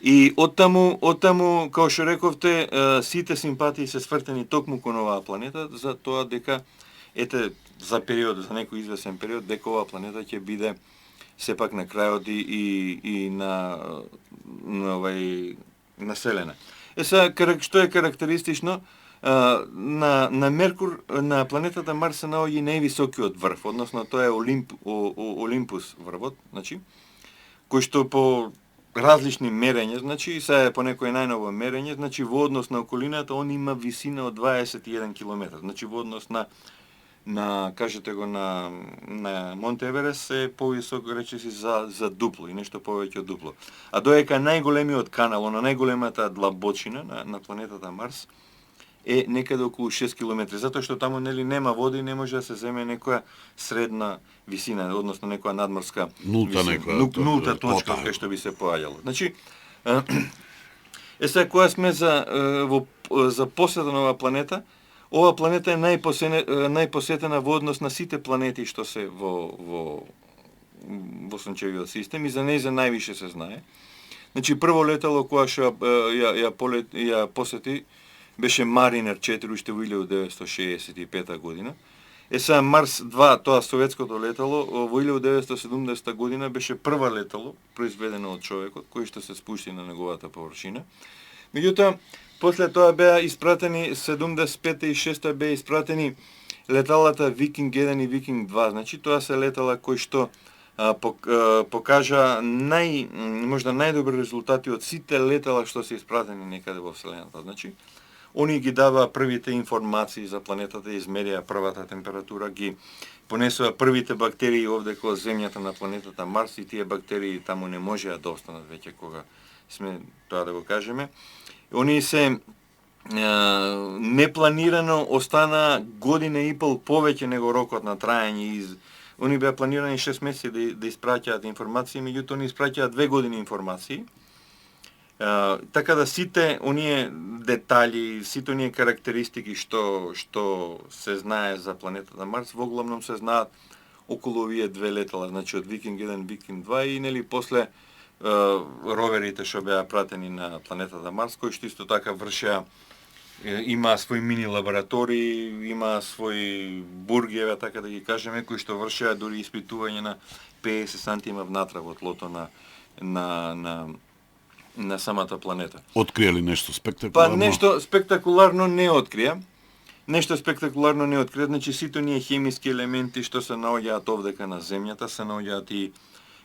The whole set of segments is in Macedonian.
И оттаму, како што рековте, сите симпатии се свртени токму кон оваа планета, за тоа дека, за некој извесен период, дека оваа планета ќе биде сепак на крајот и на населена. Што е карактеристично, на Меркур, на планетата Марс се наоѓа највисокиот врв, односно тоа е Олимпус врвот, значи, кој што по различни мерења, значи, сега е по некој најново мерење, значи во однос на околината он има висина од 21 км. Значи во однос кажете го на Монте Еверест е повисок, речиси за дупло и нешто повеќе од дупло. А доека најголемиот канал, на најголемата длабочина на планетата Марс е некаде околу 6 км, затоа што таму нема вода и не може да се земе некоја средна висина, односно некоја надморска нулта точка кај што би се поаѓало. Значи, сега кога сме за посета на оваа планета, оваа планета е најпосетена во однос на сите планети што се во Сончевиот систем и за нејза највише се знае. Значи, прво летало кога што ја посети беше Маринер 4 уште во 1965 година. Сега Марс 2, тоа советското летало, во 1970 година беше прва летало произведено од човекот, кој што се спушти на неговата површина. Меѓутоа, после тоа беа испратени 75 и 6 беа испратени леталата Викинг 1 и Викинг 2. Значи, тоа се летала кои што покажа можда најдобри резултати од сите летала што се испратени некаде во Вселената. Значи, они ги дава првите информации за планетата, измерија првата температура, ги понесува првите бактерии овде кога земјата на планетата Марс и тие бактерии таму не можеа да останат веќе кога сме тоа да го кажеме. Они се непланирано остана година и пол повеќе него рокот на траење. Они беа планирани 6 месеци да испраќаат информации, меѓутоа они испраќаат 2 години информации. Така да сите оние детали, сите оние карактеристики што се знае за планетата Марс, во главном се знаат околу овие две летала, значи од Викинг 1, Викинг 2 и нели после роверите што беа пратени на планетата Марс, кои што исто така вршеа, има свој мини лаборатории, има свој бургеве, така да ги кажеме, кои што вршеа дури испитување на 50 сантима внатре во тлото на самата планета. Открија ли нешто спектакуларно? Нешто спектакуларно не открија. Значи сите оние хемиски елементи што се наоѓаат овдека на Земјата, се наоѓаат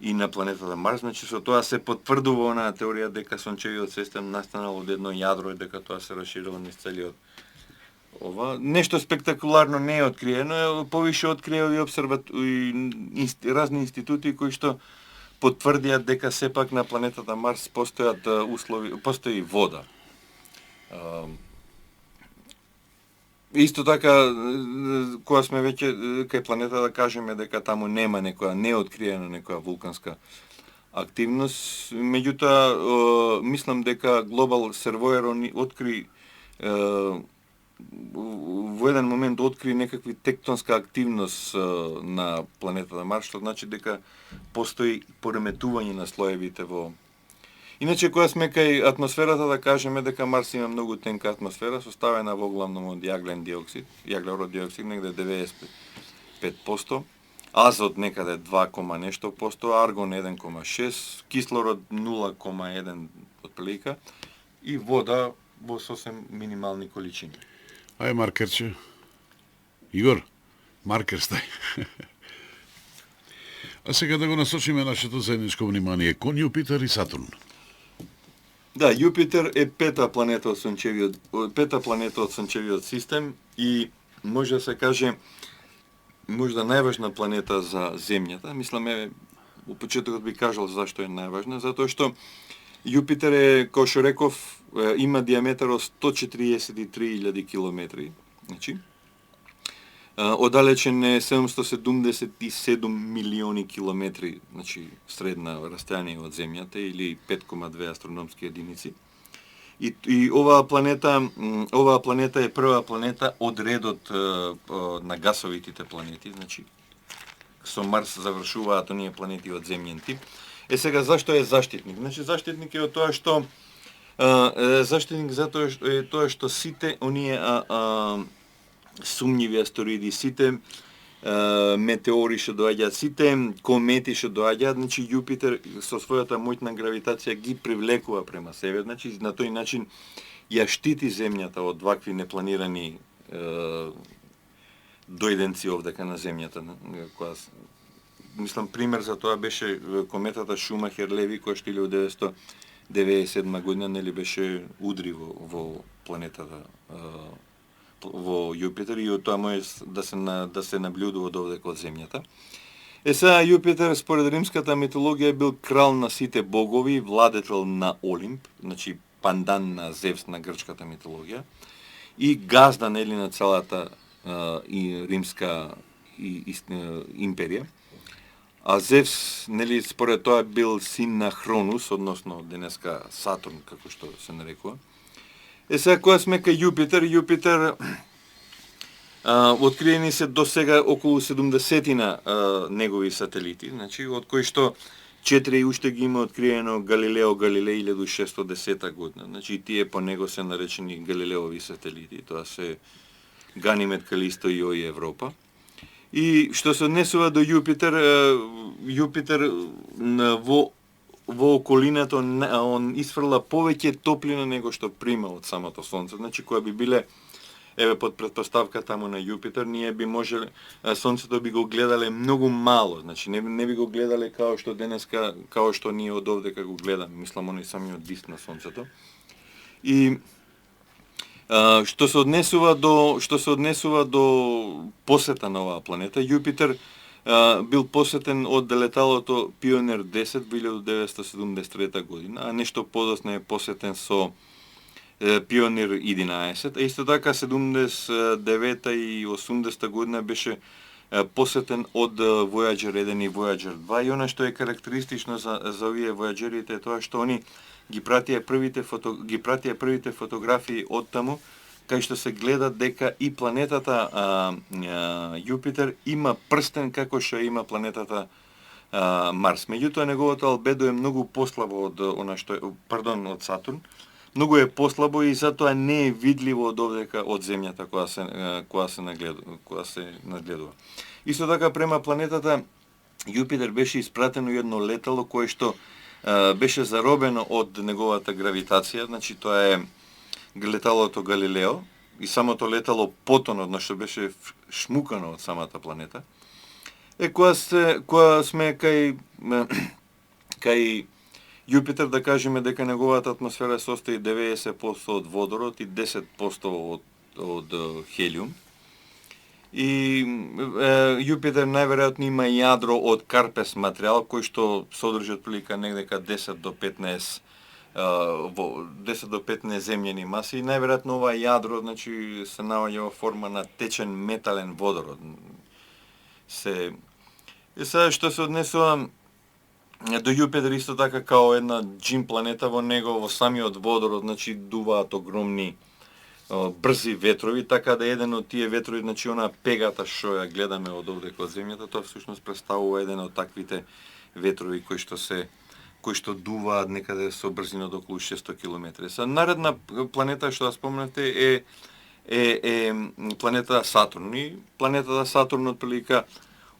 и на планетата Марс. Значи со тоа се потврдува онаа теорија дека Сончевиот систем настанал од едно јадро и дека тоа се расширило низ целиот Нешто спектакуларно не е откриено, повише откриеа и разни институти кои што потврдиат дека сепак на планетата Марс постои вода. Исто така, кога сме веќе кај планета, да кажеме дека таму нема неоткриена некоја вулканска активност, меѓутоа мислам дека Global Surveyor откри во еден момент откри некакви тектонска активност на планетата Марс, што значи дека постои пореметување на слоевите во. Иначе кога сме кај атмосферата, да кажеме дека Марс има многу тенка атмосфера, составена во главном од јаглерод диоксид, негде 95%, азот некаде 2, нешто посто, аргон 1,6, кислород 0,1 отприлика и вода во сосем минимални количини. Ај маркерче. Игор, маркер стај. А сега да го насочиме нашето заедничко внимание кон Јупитер и Сатурн. Да, Јупитер е пета планета од Сончевиот систем и може да се каже можда најважна планета за Земјата. Мислам, во почетокот би кажал зашто е најважна, затоа што Јупитер е, како што реков, има диаметар од 143.000 километри, значи, оддалечен е 777 милиони километри, значи средна растојание од Земјата или 5,2 астрономски единици. И оваа планета е прва планета од редот на гасовитите планети, значи со Марс завршуваат оние планети од земјен тип. сега зашто е заштитник? Значи заштитник е од тоа што заштитник затоа што е тоа што сите оние сумњиви астероиди, сите метеори што доаѓаат, сите комети што доаѓаат, значи Јупитер со својата моќна гравитација ги привлекува према себе, значи на тој начин ја штити земјата од вакви непланирани дојденци овдека на земјата, која мислам пример за тоа беше кометата Шумахер-Леви која што 1997 година нели беше удри во планетата во Јупитер и од тоа може да се наблюдува од овдека од земјата. Сега Јупитер според римската митологија бил крал на сите богови, владетел на Олимп, значи пандан на Зевс на грчката митологија и газда нели на целата и римска империја. А Зевс, нели, според тоа бил син на Хронус, односно денеска Сатурн, како што се нарекува. Сега кога сме кај Јупитер, Јупитер откриени се до сега околу 70-на негови сателити, значи од кои што 4 уште ги има откриено Галилео Галилеј 1610 година. Значи тие по него се наречени Галилеови сателити, тоа се Ганимед, Калисто, Ио и Европа. И што се однесува до Јупитер, Јупитер во околината он исфрла повеќе топлина него што прима од самото Сонце. Значи која би биле под претпоставка таму на Јупитер, ние би можеле Сонцето би го гледале многу мало, значи не би го гледале као што денеска, као што ние од овдека го гледаме, мислам оној самиот диск на Сонцето. И што се однесува до посета на оваа планета, Јупитер бил посетен од леталото Пионер 10 во 1973 година, а нешто подоцна е посетен со Пионер 11, а исто така 79 и 80 година беше посетен од Voyager 1 и Voyager 2 и она што е карактеристично за овие Voyagerите е тоа што они ги пратија првите фотографии од таму, кај што се гледа дека и планетата Јупитер има прстен како што има планетата Марс. Меѓутоа неговото албедо е многу послабо од од Сатурн. Многу е послабо и затоа не е видливо од овдека од земјата која се нагледува. Исто така према планетата Јупитер беше испратено едно летало кое што беше заробено од неговата гравитација, значи тоа е леталото Галилео и самото летало потоно, што беше шмукано од самата планета. Која сме кај Јупитер, да кажеме дека неговата атмосфера состои 90% од водород и 10% од хелиум. И Јупитер најверојатно има јадро од карпес материјал кој што содржи отприлика негдека 10 до 15 земјани маси и најверојатно ова јадро значи се наоѓа во форма на течен метален водород. И сега што се однесува до Јупитер исто така као една джим планета, во него во самиот водород значи дуваат огромни брзи ветрови, така да еден од тие ветрови, значи она пегата што ја гледаме од овдека од земјата, тоа всушност представува еден од таквите ветрови кои што дуваат некаде со брзина од околу 600 км. Наредна планета што ја спомнете е планета Сатурн. И планетата Сатурн отприлика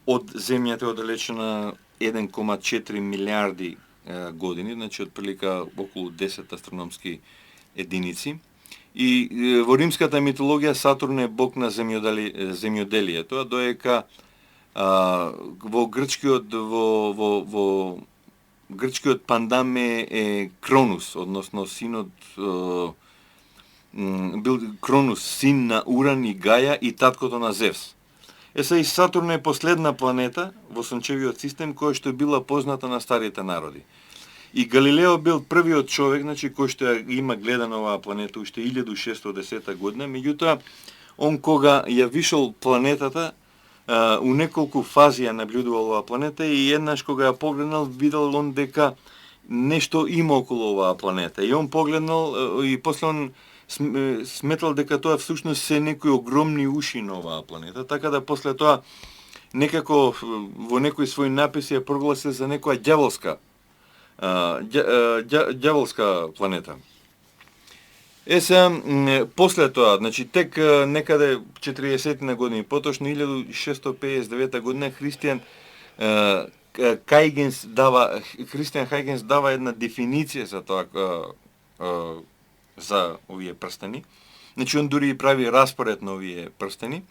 од земјата е оддалечена 1,4 милиарди години, значи отприлика околу 10 астрономски единици. И во римската митологија Сатурн е бог на земјоделието, доека во грчкиот пандам е Кронус, односно синот бил Кронус, син на Уран и Гаја и таткото на Зевс. Сега и Сатурн е последна планета во сончевиот систем која што била позната на старите народи. И Галилео бил првиот човек, значи кој што има гледано оваа планета уште 1610 година, меѓутоа он кога ја вишол планетата, у неколку фази ја наблюдувал оваа планета и еднаш кога ја погледнал, видел он дека нешто има околу оваа планета. И он погледнал и после он сметал дека тоа всушност се некои огромни уши на оваа планета, така да после тоа некако во некои своји написи ја прогласил за некоја ѓаволска ѓаволска планета. После тоа, значи тек некаде 40 на години поточно 1659 година Христијан Хајгенс дава една дефиниција за тоа за овие прстени. Значи он дури и прави распоред на овие прстени.